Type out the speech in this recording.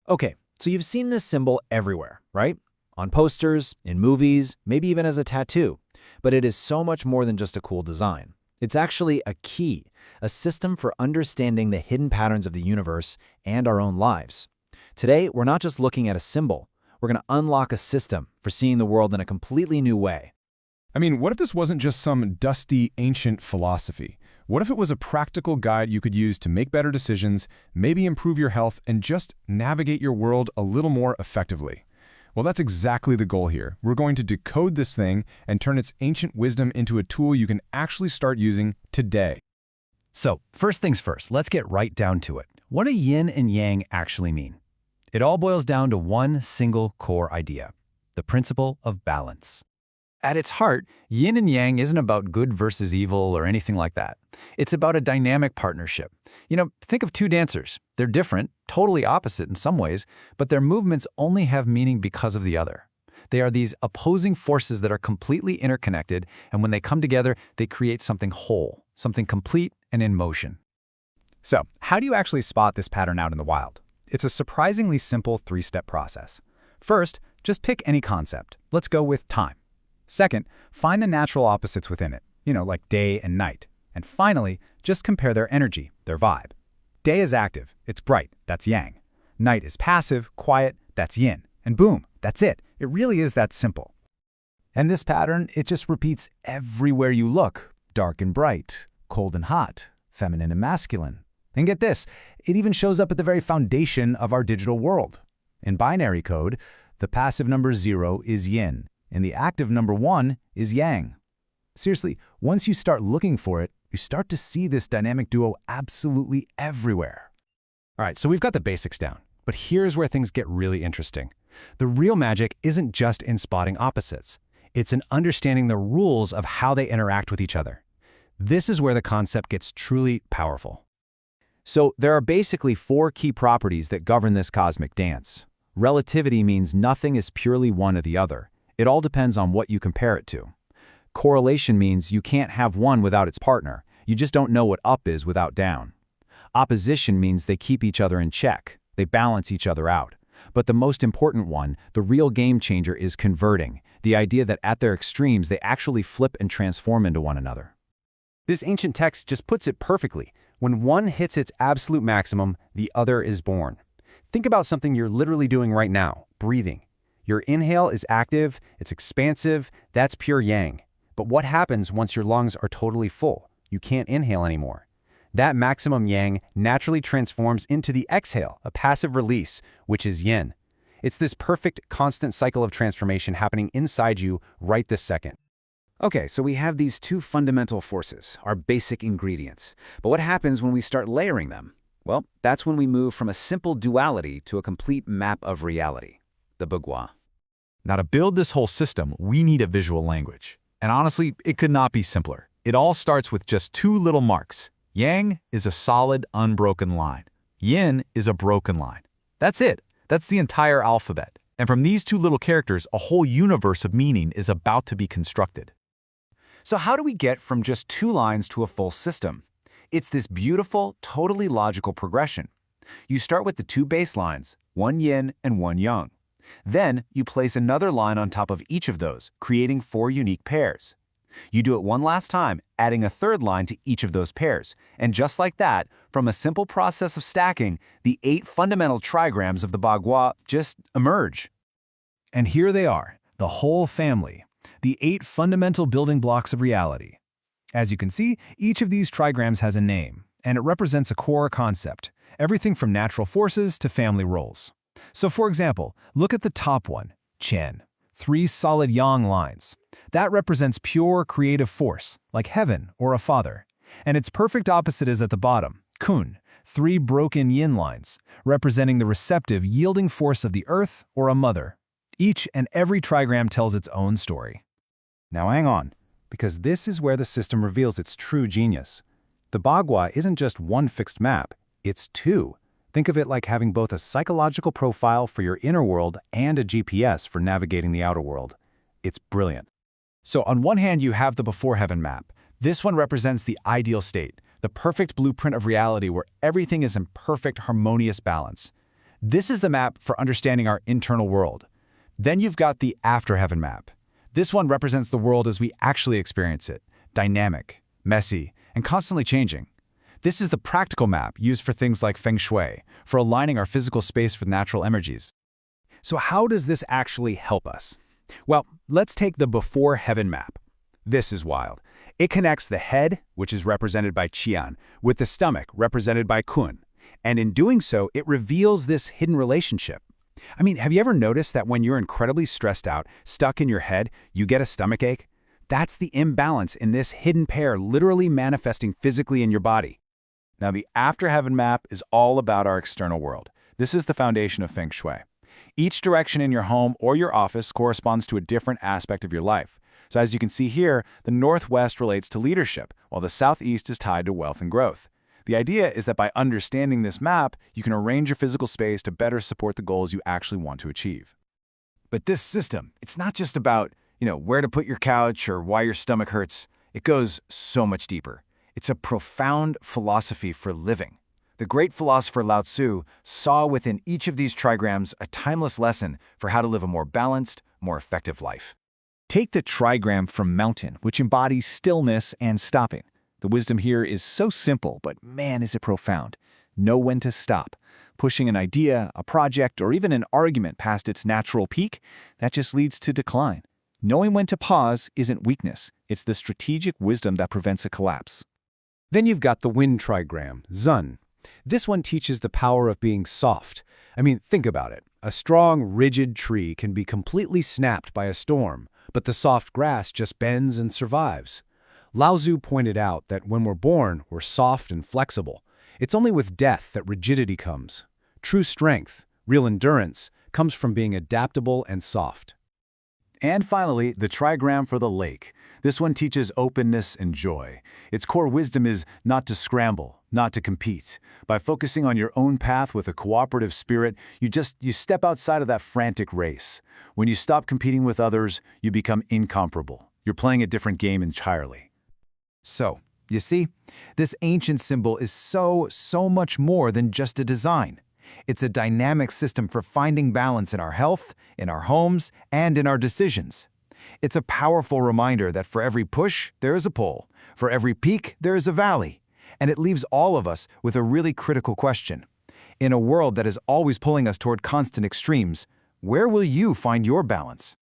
Okay, so you've seen this symbol everywhere, right? On posters, in movies, maybe even as a tattoo. But it is so much more than just a cool design. It's actually a key, a system for understanding the hidden patterns of the universe and our own lives. Today, we're not just looking at a symbol. We're going to unlock a system for seeing the world in a completely new way. I mean, what if this wasn't just some dusty, ancient philosophy? What if it was a practical guide you could use to make better decisions, maybe improve your health, and just navigate your world a little more effectively? Well, that's exactly the goal here. We're going to decode this thing and turn its ancient wisdom into a tool you can actually start using today. So, first things first, let's get right down to it. What do yin and yang actually mean? It all boils down to one single core idea, the principle of balance. At its heart, yin and yang isn't about good versus evil or anything like that. It's about a dynamic partnership. Think of two dancers. They're different, totally opposite in some ways, but their movements only have meaning because of the other. They are these opposing forces that are completely interconnected, and when they come together, they create something whole, something complete and in motion. So, how do you actually spot this pattern out in the wild? It's a surprisingly simple three-step process. First, just pick any concept. Let's go with time. Second, find the natural opposites within it, like day and night. And finally, just compare their energy, their vibe. Day is active, it's bright, that's yang. Night is passive, quiet, that's yin. And boom, that's it. It really is that simple. And this pattern, it just repeats everywhere you look. Dark and bright, cold and hot, feminine and masculine. And get this, it even shows up at the very foundation of our digital world. In binary code, the passive number 0 is yin, and the active number 1 is yang. Seriously, once you start looking for it, you start to see this dynamic duo absolutely everywhere. All right, so we've got the basics down, but here's where things get really interesting. The real magic isn't just in spotting opposites. It's in understanding the rules of how they interact with each other. This is where the concept gets truly powerful. So there are basically 4 key properties that govern this cosmic dance. Relativity means nothing is purely one or the other. It all depends on what you compare it to. Correlation means you can't have one without its partner. You just don't know what up is without down. Opposition means they keep each other in check. They balance each other out. But the most important one, the real game changer, is converting, the idea that at their extremes they actually flip and transform into one another. This ancient text just puts it perfectly. When one hits its absolute maximum, the other is born. Think about something you're literally doing right now, breathing. Your inhale is active, it's expansive, that's pure yang. But what happens once your lungs are totally full? You can't inhale anymore. That maximum yang naturally transforms into the exhale, a passive release, which is yin. It's this perfect, constant cycle of transformation happening inside you right this second. Okay, so we have these 2 fundamental forces, our basic ingredients. But what happens when we start layering them? Well, that's when we move from a simple duality to a complete map of reality, the Bagua. Now, to build this whole system, we need a visual language. And honestly, it could not be simpler. It all starts with just 2 little marks. Yang is a solid, unbroken line. Yin is a broken line. That's it. That's the entire alphabet. And from these 2 little characters, a whole universe of meaning is about to be constructed. So how do we get from just 2 lines to a full system? It's this beautiful, totally logical progression. You start with the 2 baselines, one yin and one yang. Then you place another line on top of each of those, creating 4 unique pairs. You do it one last time, adding a 3rd line to each of those pairs. And just like that, from a simple process of stacking, the 8 fundamental trigrams of the Bagua just emerge. And here they are, the whole family, the 8 fundamental building blocks of reality. As you can see, each of these trigrams has a name, and it represents a core concept, everything from natural forces to family roles. So for example, look at the top one, Qian, 3 solid yang lines. That represents pure creative force, like heaven or a father. And its perfect opposite is at the bottom, Kun, 3 broken yin lines, representing the receptive, yielding force of the earth or a mother. Each and every trigram tells its own story. Now hang on, because this is where the system reveals its true genius. The Bagua isn't just one fixed map, it's 2. Think of it like having both a psychological profile for your inner world and a GPS for navigating the outer world. It's brilliant. So on one hand, you have the before heaven map. This one represents the ideal state, the perfect blueprint of reality where everything is in perfect, harmonious balance. This is the map for understanding our internal world. Then you've got the after-heaven map. This one represents the world as we actually experience it, dynamic, messy, and constantly changing. This is the practical map used for things like Feng Shui, for aligning our physical space with natural energies. So how does this actually help us? Well, let's take the before heaven map. This is wild. It connects the head, which is represented by Qian, with the stomach, represented by Kun. And in doing so, it reveals this hidden relationship. I mean, have you ever noticed that when you're incredibly stressed out, stuck in your head, you get a stomachache? That's the imbalance in this hidden pair literally manifesting physically in your body. Now, the after heaven map is all about our external world. This is the foundation of Feng Shui. Each direction in your home or your office corresponds to a different aspect of your life. So as you can see here, the northwest relates to leadership, while the southeast is tied to wealth and growth. The idea is that by understanding this map, you can arrange your physical space to better support the goals you actually want to achieve. But this system, it's not just about, where to put your couch or why your stomach hurts. It goes so much deeper. It's a profound philosophy for living. The great philosopher Lao Tzu saw within each of these trigrams a timeless lesson for how to live a more balanced, more effective life. Take the trigram from mountain, which embodies stillness and stopping. The wisdom here is so simple, but man, is it profound. Know when to stop. Pushing an idea, a project, or even an argument past its natural peak, that just leads to decline. Knowing when to pause isn't weakness. It's the strategic wisdom that prevents a collapse. Then you've got the wind trigram, Zun. This one teaches the power of being soft. I mean, think about it. A strong, rigid tree can be completely snapped by a storm, but the soft grass just bends and survives. Lao Tzu pointed out that when we're born, we're soft and flexible. It's only with death that rigidity comes. True strength, real endurance, comes from being adaptable and soft. And finally, the trigram for the lake. This one teaches openness and joy. Its core wisdom is not to scramble, not to compete. By focusing on your own path with a cooperative spirit, you step outside of that frantic race. When you stop competing with others, you become incomparable. You're playing a different game entirely. So, you see, this ancient symbol is so much more than just a design. It's a dynamic system for finding balance in our health, in our homes, and in our decisions. It's a powerful reminder that for every push, there is a pull. For every peak, there is a valley. And it leaves all of us with a really critical question. In a world that is always pulling us toward constant extremes, where will you find your balance?